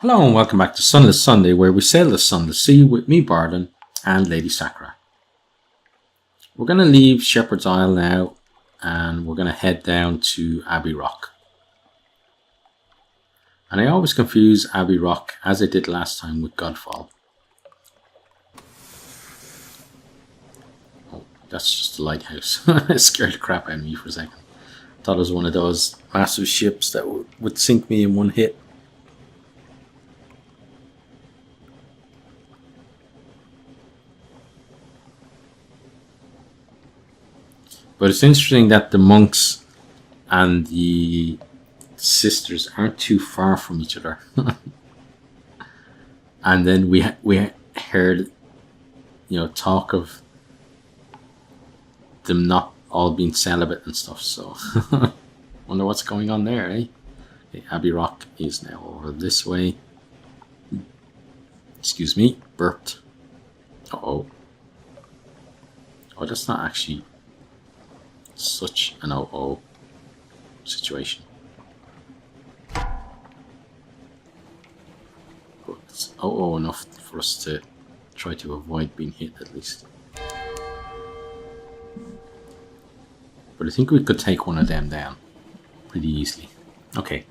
Hello and welcome back to Sunless Sunday, where we sail the Sunless Sea with me, Bardon, and Lady Sakura. We're going to leave Shepherd's Isle now, and we're going to head down to Abbey Rock. And I always confuse Abbey Rock, as I did last time, with Godfall. Oh, that's just a lighthouse. It scared the crap out of me for a second. Thought it was one of those massive ships that would sink me in one hit. But it's interesting that the monks and the sisters aren't too far from each other. And then we heard, talk of them not all being celibate and stuff. So wonder what's going on there, eh? Okay, Abbey Rock is now over this way. Excuse me, burped. Oh, that's not actually such an situation. But it's enough for us to try to avoid being hit at least. But I think we could take one of them down pretty easily. Okay.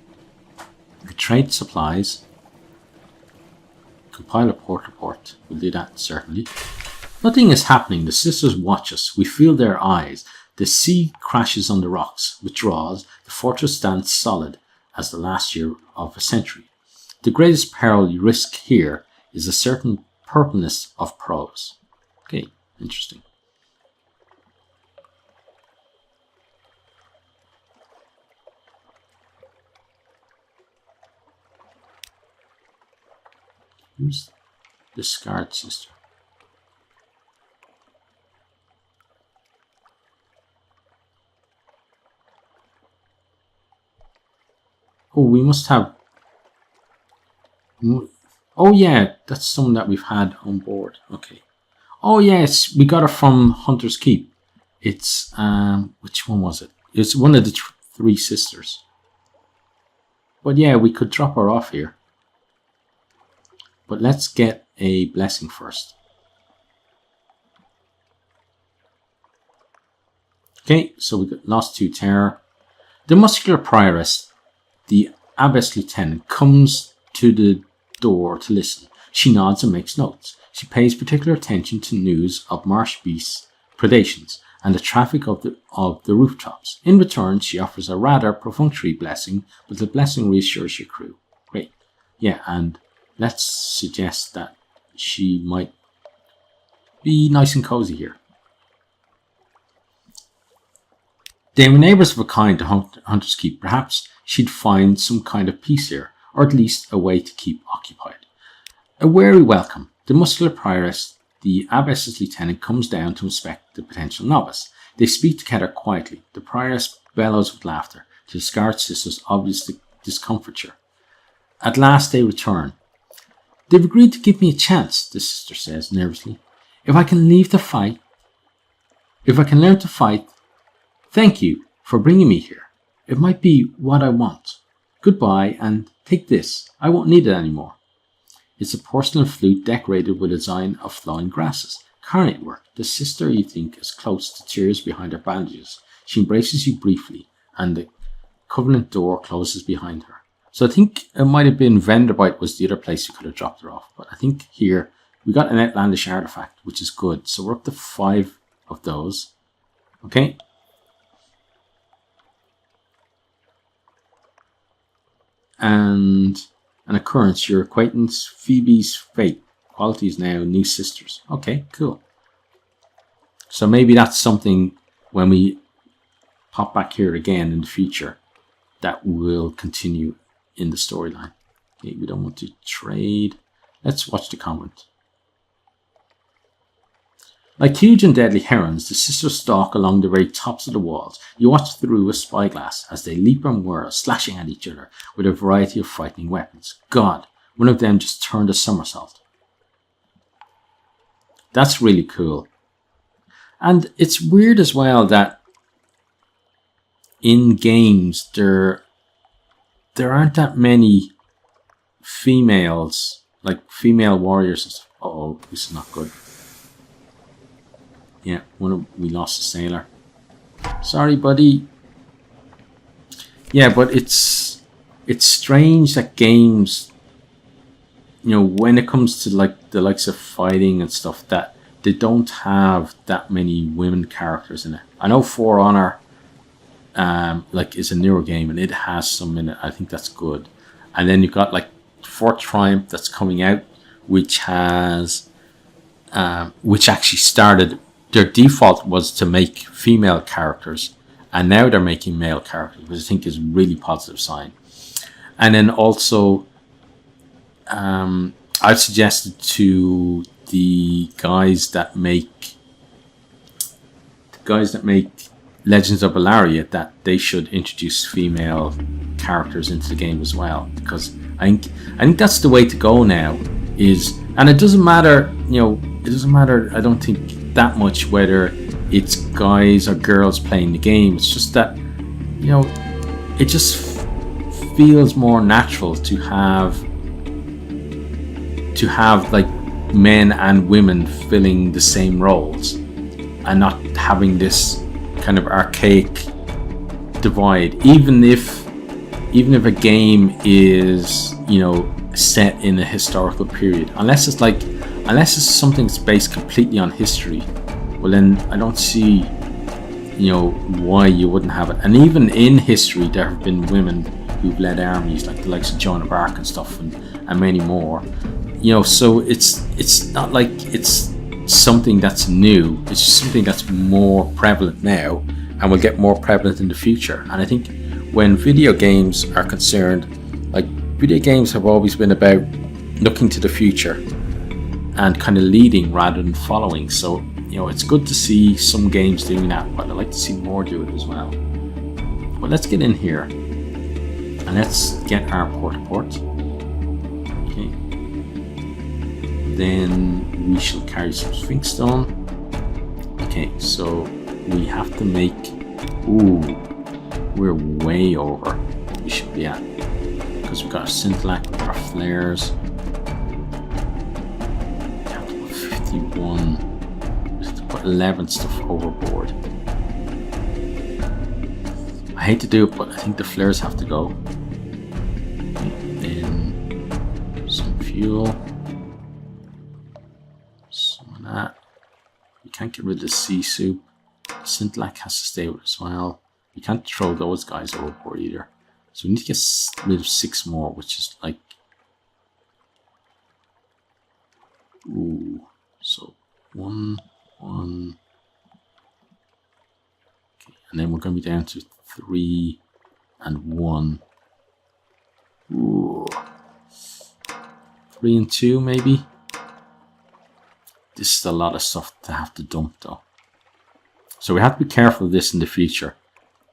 We could trade supplies. Compile a port report. We'll do that certainly. Nothing is happening. The sisters watch us. We feel their eyes. The sea crashes on the rocks, withdraws, the fortress stands solid as the last year of a century. The greatest peril you risk here is a certain purpleness of prose. Okay, interesting. Who's the scarred sister? Oh, we must have... Oh yeah, that's someone that we've had on board. Okay. Oh yes, we got her from Hunter's Keep. It's, which one was it? It's one of the three sisters. But yeah, we could drop her off here. But let's get a blessing first. Okay, so we got lost to terror. The muscular prioress, the abbess lieutenant, comes to the door to listen. She nods and makes notes. She pays particular attention to news of marsh beasts' predations and the traffic of the rooftops. In return, she offers a rather perfunctory blessing, but the blessing reassures your crew. Great. Yeah, and let's suggest that she might be nice and cozy here. They were neighbours of a kind to Hunter's Keep. Perhaps she'd find some kind of peace here, or at least a way to keep occupied. A wary welcome. The muscular prioress, the abbess's lieutenant, comes down to inspect the potential novice. They speak together quietly. The prioress bellows with laughter, to the scarred sister's obvious discomfiture. At last they return. They've agreed to give me a chance, the sister says nervously. If I can learn to fight, thank you for bringing me here. It might be what I want. Goodbye, and take this. I won't need it anymore. It's a porcelain flute decorated with a design of flowing grasses. Carnate work. The sister, you think, is close to tears behind her bandages. She embraces you briefly, and the covenant door closes behind her. So I think it might have been Venderbite was the other place we could have dropped her off. But I think here we got an outlandish artifact, which is good. So we're up to 5 of those. Okay. And an occurrence, your acquaintance Phoebe's fate. Qualities now, new sisters. Okay, cool. So maybe that's something when we pop back here again in the future that will continue in the storyline. Okay, we don't want to trade. Let's watch the comment. Like huge and deadly herons, the sisters stalk along the very tops of the walls. You watch through a spyglass as they leap and whirl, slashing at each other with a variety of frightening weapons. God, one of them just turned a somersault. That's really cool. And it's weird as well that in games there aren't that many females, like female warriors and stuff. Oh, this is not good. Yeah, we lost a sailor. Sorry, buddy. Yeah, but it's strange that games, when it comes to like the likes of fighting and stuff, that they don't have that many women characters in it. I know For Honor, like, is a newer game and it has some in it. I think that's good. And then you've got like Fort Triumph that's coming out, which has, which actually started. Their default was to make female characters, and now they're making male characters, which I think is a really positive sign. And then also, I've suggested to the guys that make Legends of Bellaria that they should introduce female characters into the game as well, because I think that's the way to go now. And it doesn't matter, I don't think that much whether it's guys or girls playing the game. It's just that, it just feels more natural to have like men and women filling the same roles and not having this kind of archaic divide. Even if a game is, set in a historical period, unless it's something that's based completely on history, well then I don't see, why you wouldn't have it. And even in history, there have been women who've led armies, like the likes of Joan of Arc and stuff, and many more. So it's not like it's something that's new. It's just something that's more prevalent now, and will get more prevalent in the future. And I think when video games are concerned, like, video games have always been about looking to the future and kind of leading rather than following. So, it's good to see some games doing that, but I'd like to see more do it as well. But let's get in here and let's get our port. Okay. Then we shall carry some Sphinx Stone. Okay, so we have to make... Ooh, we're way over what we should be at, because we've got our Scintillac, we've got our flares. 51. We have to put 11 stuff overboard. I hate to do it, but I think the flares have to go. Then some fuel. Some of that. We can't get rid of the sea soup. Scintillac has to stay with us as well. We can't throw those guys overboard either. So we need to get rid of 6 more, which is like... Ooh. So 1. Okay, and then we're going to be down to 3 and 1. Ooh. 3 and 2 maybe. This is a lot of stuff to have to dump though. So we have to be careful of this in the future.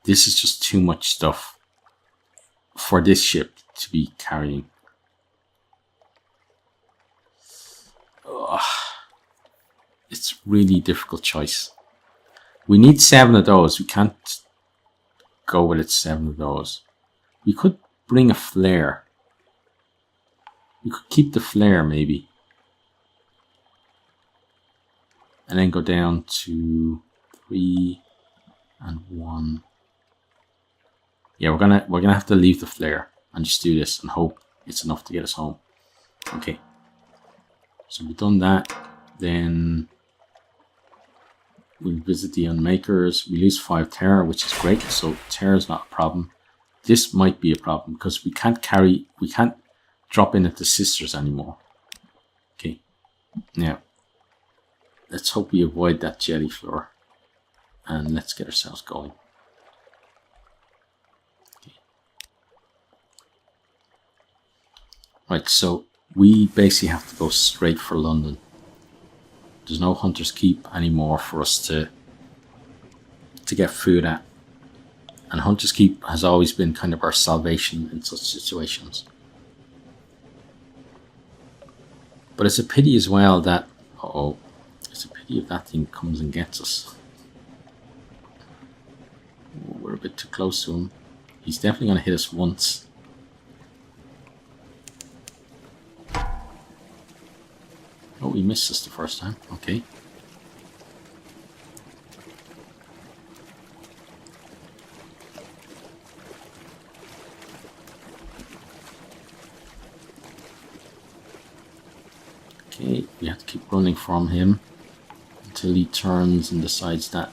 This is just too much stuff for this ship to be carrying. Ugh. It's really difficult choice. We need 7 of those. We can't go with it 7 of those. We could bring a flare. We could keep the flare maybe. And then go down to 3 and 1. Yeah, we're gonna have to leave the flare and just do this and hope it's enough to get us home. Okay. So we've done that. Then we'll visit the Unmakers. We lose 5 terror, which is great. So terror is not a problem. This might be a problem because we can't drop in at the sisters anymore. Okay. Now, let's hope we avoid that jelly floor. And let's get ourselves going. Okay. Right, so we basically have to go straight for London. There's no Hunter's Keep anymore for us to get food at. And Hunter's Keep has always been kind of our salvation in such situations. But it's a pity as well that... it's a pity if that thing comes and gets us. We're a bit too close to him. He's definitely going to hit us once. Oh, we missed us the first time. Okay. Okay, we have to keep running from him until he turns and decides that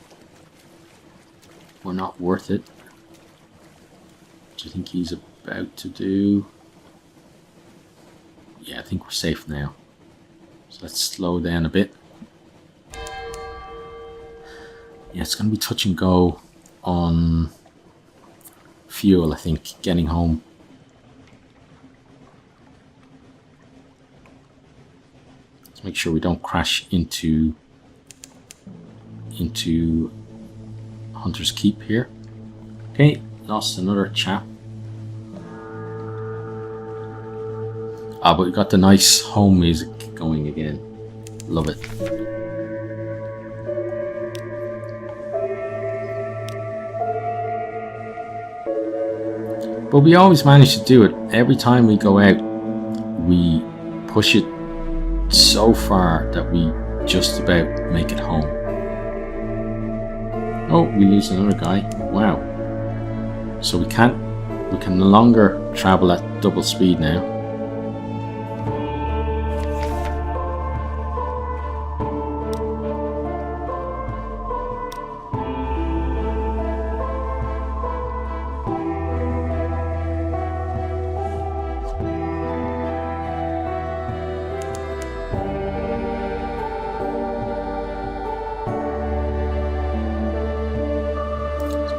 we're not worth it. Which I think he's about to do. Yeah, I think we're safe now. So let's slow down a bit. Yeah, it's going to be touch and go on fuel, I think, getting home. Let's make sure we don't crash into Hunter's Keep here. Okay, lost another chap. Ah, but we got the nice home music going again. Love it. But we always manage to do it. Every time we go out, we push it so far that we just about make it home. Oh, we lose another guy. Wow. So we can no longer travel at double speed now.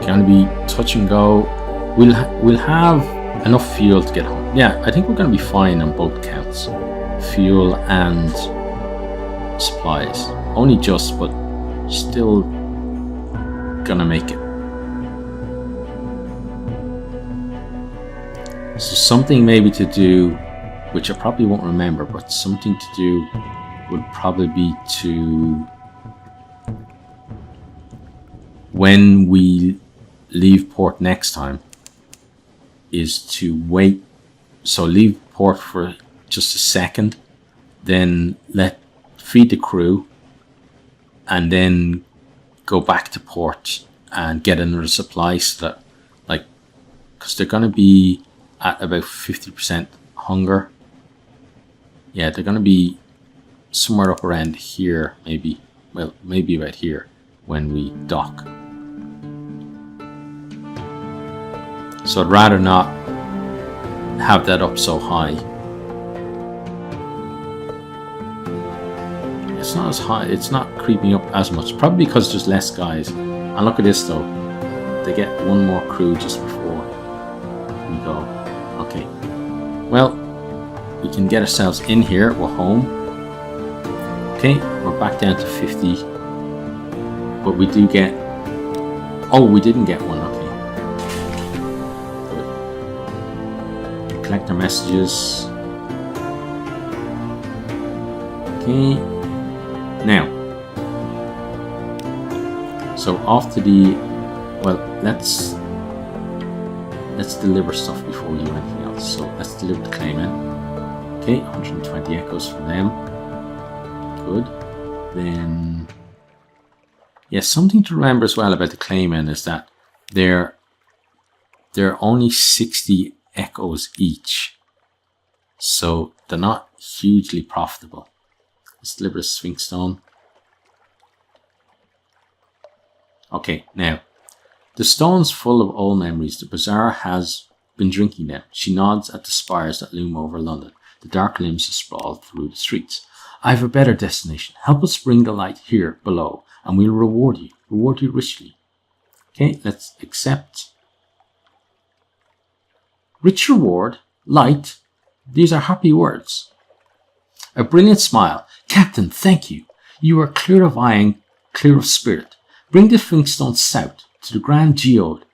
Going to be touch and go. We'll have enough fuel to get home. Yeah, I think we're going to be fine on both counts, fuel and supplies. Only just, but still gonna make it. So something maybe to do, which I probably won't remember, but something to do would probably be to, when we leave port next time, is to wait. So leave port for just a second, then feed the crew, and then go back to port and get another supply, so that, like, because they're going to be at about 50% hunger. Yeah, they're going to be somewhere up around here, maybe. Well, maybe about here when we dock. So I'd rather not have that up so high. It's not as high, it's not creeping up as much, probably because there's less guys. And look at this though, they get one more crew just before we go. Okay, well, we can get ourselves in here, we're home. Okay, we're back down to 50, but we do get, oh, we didn't get one. Okay, good. Collect our messages. Okay, now, so off to the, well, let's deliver stuff before we do anything else. So let's deliver the Clayman. Okay, 120 echoes for them. Good. Then, yeah, something to remember as well about the Claymen is that they're only 60 echoes each, so they're not hugely profitable. Let's deliver a Sphinx Stone. Okay, now, the stone's full of old memories. The bazaar has been drinking them. She nods at the spires that loom over London. The dark limbs sprawl through the streets. I have a better destination. Help us bring the light here below, and we'll reward you richly. Okay, let's accept. Rich reward, light, these are happy words. A brilliant smile. Captain, thank you. You are clear of eye and clear of spirit. Bring the Sphinx Stone south to the Grand Geode.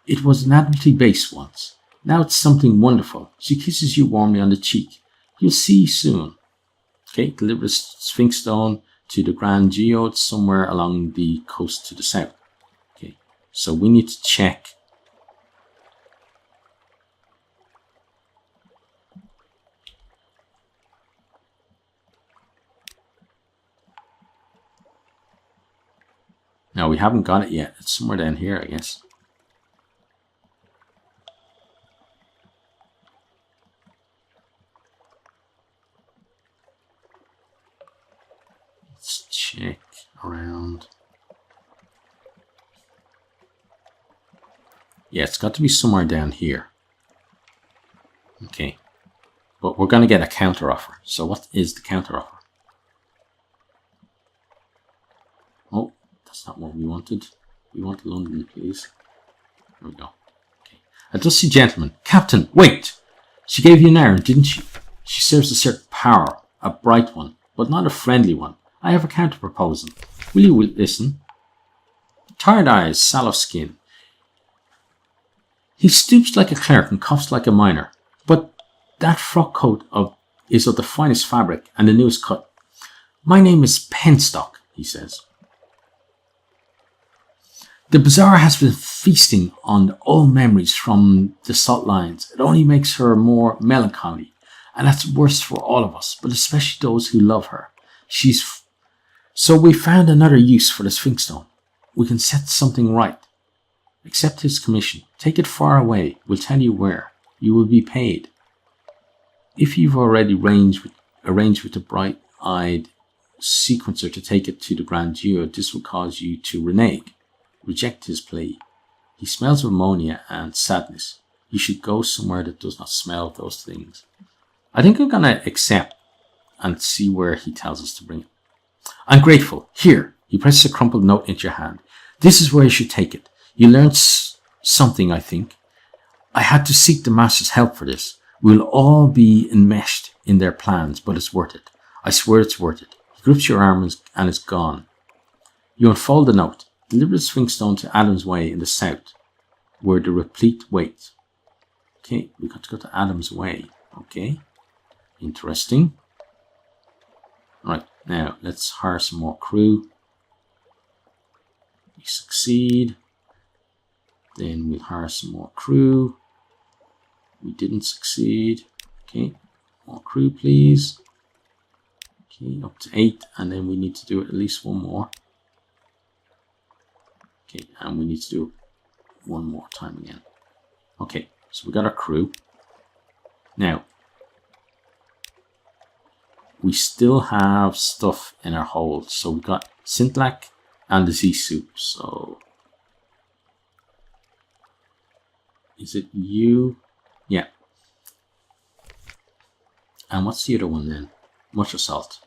It was an Admiralty base once. Now it's something wonderful. She kisses you warmly on the cheek. You'll see soon. Okay, deliver the Sphinx Stone to the Grand Geode somewhere along the coast to the south. Okay, so we need to check. Now we haven't got it yet. It's somewhere down here, I guess. Let's check around. Yeah, it's got to be somewhere down here. Okay. But we're going to get a counter offer. So what is the counter offer? Oh, that's not what we wanted. We want London, please. There we go. Okay. A dusty gentleman. Captain, wait! She gave you an errand, didn't she? She serves a certain power. A bright one, but not a friendly one. I have a counter proposal. Will you listen? Tired eyes, sallow skin. He stoops like a clerk and coughs like a miner. But that frock coat is of the finest fabric and the newest cut. My name is Penstock, he says. The bazaar has been feasting on old memories from the salt lines. It only makes her more melancholy, and that's worse for all of us, but especially those who love her. So we found another use for the Sphinx stone. We can set something right. Accept his commission. Take it far away. We'll tell you where. You will be paid. If you've already arranged with the bright-eyed sequencer to take it to the Grand Duo, this will cause you to renege. Reject his plea. He smells of ammonia and sadness. You should go somewhere that does not smell of those things. I think I'm going to accept and see where he tells us to bring it. I'm grateful. Here. He presses a crumpled note into your hand. This is where you should take it. You learned something, I think. I had to seek the master's help for this. We'll all be enmeshed in their plans, but it's worth it. I swear it's worth it. He grips your arm and is gone. You unfold the note. Deliver the Sphinx stone to Adam's Way in the south, where the replete waits. Okay, we got to go to Adam's Way. Okay, interesting. Right, now let's hire some more crew. We succeed. Then we'll hire some more crew. We didn't succeed. Okay, more crew, please. Okay, up to 8, and then we need to do at least one more. Okay, and we need to do it one more time again. Okay, so we got our crew. Now, we still have stuff in our hold. So we got Sintlac and the Z soup. So, is it you? Yeah. And what's the other one then? Much salt.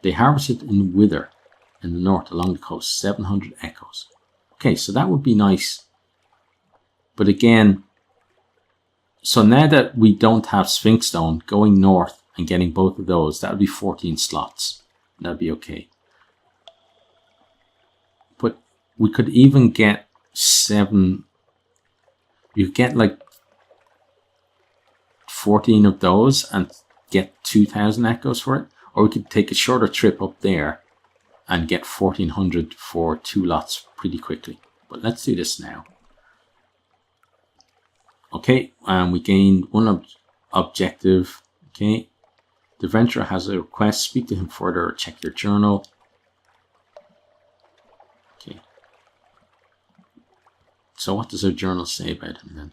They harvested in Wither in the north along the coast, 700 echoes. Okay, so that would be nice. But again, so now that we don't have Sphinx stone, going north and getting both of those, that would be 14 slots. That would be okay. But we could even get 7. You could get like 14 of those and get 2,000 echoes for it. Or we could take a shorter trip up there and get 1,400 for 2 lots pretty quickly. But let's do this now. Okay, and we gained one objective. Okay, the venturer has a request. Speak to him further or check your journal. Okay. So what does our journal say about him then?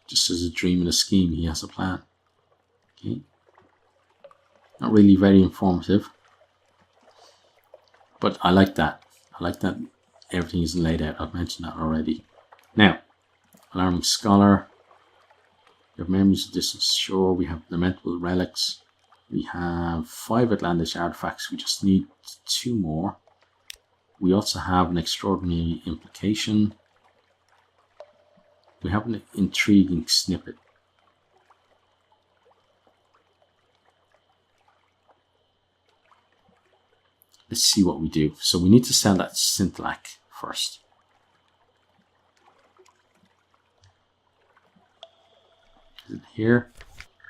Just as a dream and a scheme, he has a plan. Okay. Not really very informative. But I like that. I like that everything is laid out. I've mentioned that already. Now, alarming scholar. We have memories of distant shore. We have lamentable relics. We have 5 outlandish artifacts. We just need 2 more. We also have an extraordinary implication. We have an intriguing snippet. Let's see what we do. So we need to sell that Sintlac first. Is it here?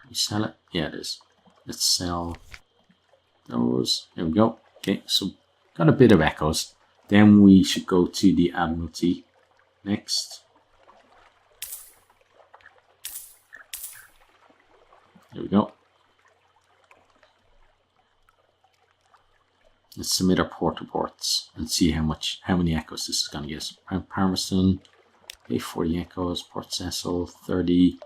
We sell it? Yeah, it is. Let's sell those. There we go. Okay, so got a bit of echoes. Then we should go to the Admiralty. Next. There we go. Let's submit our port reports and see how many echoes this is going to get. Palmerston, 40 echoes. Port Cecil, 30.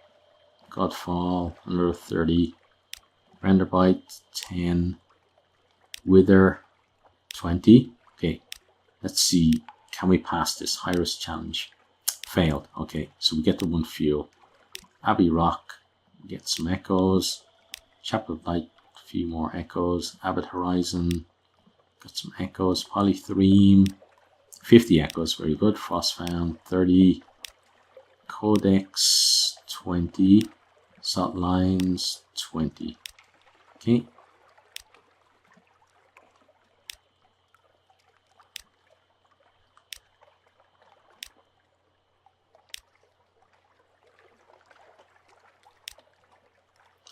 Godfall, another 30. Renderbite, 10. Wither, 20. Okay, let's see. Can we pass this high risk challenge? Failed. Okay, so we get the 1 fuel. Abbey Rock, get some echoes. Chapel of Light, a few more echoes. Abbot Horizon, got some echoes. Polythreme, 50 echoes, very good. Frostfound, 30. Codex, 20. Salt Lines, 20. Okay.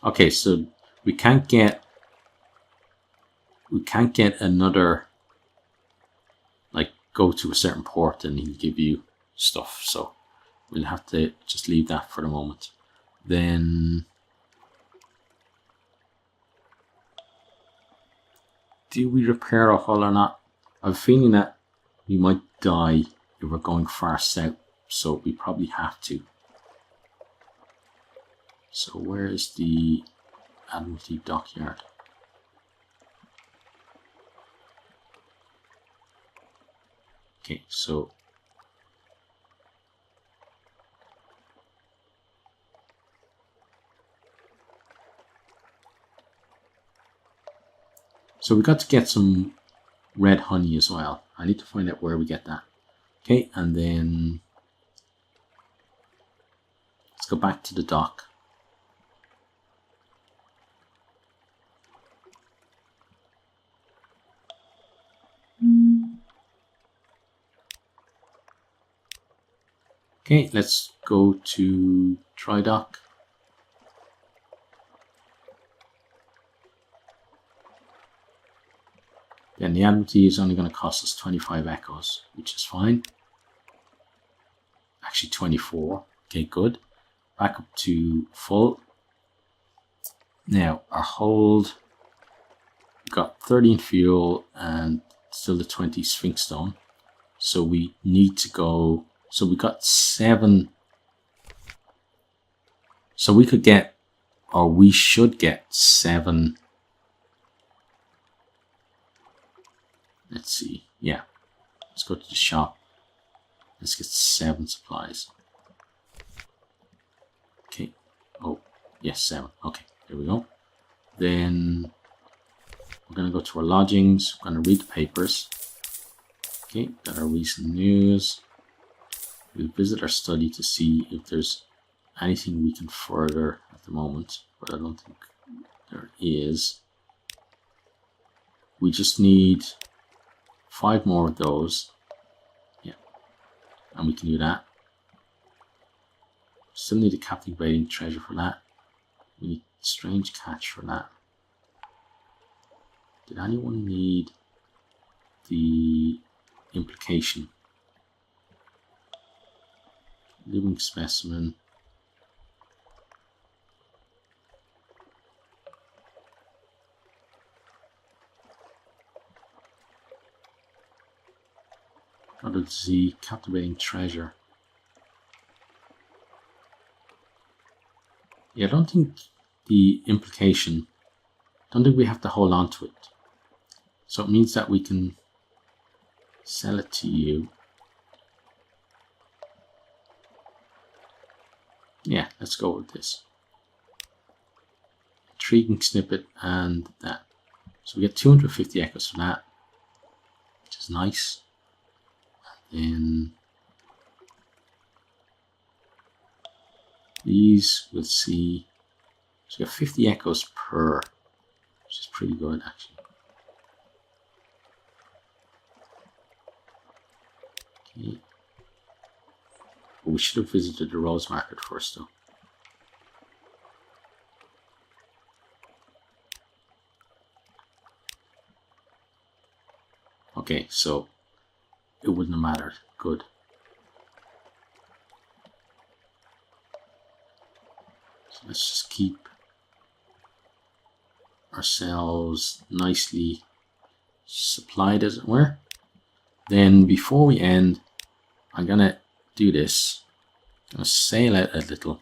Okay, so we can't get another, like, go to a certain port and he'll give you stuff. So we'll have to just leave that for the moment. Then do we repair a hull or not? I have a feeling that we might die if we're going far south, so we probably have to. So where is the Admiralty Dockyard? Okay, so we got to get some red honey as well. I need to find out where we get that. Okay, and then let's go back to the dock. Okay, let's go to dry dock. Then the Admiralty is only going to cost us 25 echoes, which is fine. Actually 24. Okay, good. Back up to full. Now our hold, we've got 30 in fuel and still the 20 Sphinx Stone. So we need to go, so we got 7. So we could get, or we should get 7. Let's see. Yeah. Let's go to the shop. Let's get 7 supplies. Okay. Oh, yes, 7. Okay, there we go. Then we're going to go to our lodgings. We're going to read the papers. Okay, got our recent news. We'll visit our study to see if there's anything we can further at the moment, but I don't think there is. We just need 5 more of those. Yeah, and we can do that. Still need a captivating treasure for that. We need strange catch for that. Did anyone need the implication? Living specimen. Z, captivating treasure. Yeah, I don't think the implication, don't think we have to hold on to it. So it means that we can sell it to you. Yeah, let's go with this. Intriguing snippet and that. So we get 250 echoes for that, which is nice. And these we'll see. So we have 50 echoes per, which is pretty good actually. Okay. But we should have visited the Rose Market first though. Okay, so it wouldn't have mattered. Good. So let's just keep ourselves nicely supplied, as it were. Then before we end, I'm gonna do this. I'm gonna sail out a little.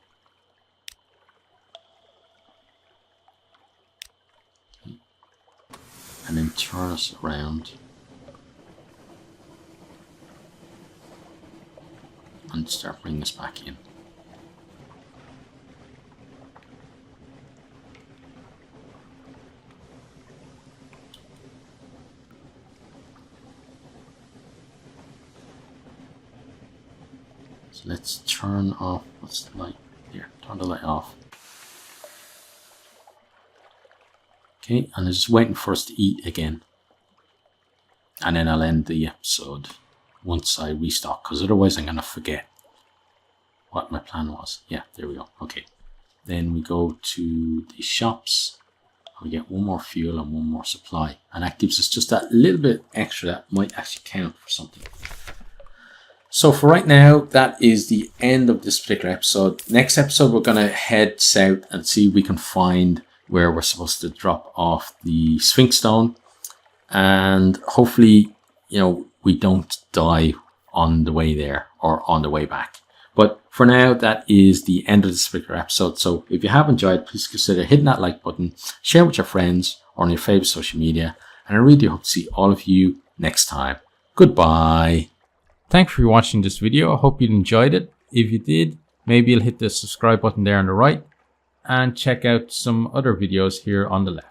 And then turn us around. And start bringing us back in. So let's turn off, what's the light? Here, turn the light off. Okay, and I'm just waiting for us to eat again. And then I'll end the episode once I restock, because otherwise I'm going to forget what my plan was. Yeah, there we go. Okay, then we go to the shops. We get one more fuel and one more supply. And that gives us just that little bit extra that might actually count for something. So for right now, that is the end of this particular episode. Next episode, we're going to head south and see if we can find where we're supposed to drop off the Sphinx Stone. And hopefully, we don't die on the way there or on the way back. But for now, that is the end of this particular episode. So if you have enjoyed, please consider hitting that like button, share with your friends or on your favorite social media. And I really hope to see all of you next time. Goodbye. Thanks for watching this video. I hope you enjoyed it. If you did, maybe you'll hit the subscribe button there on the right and check out some other videos here on the left.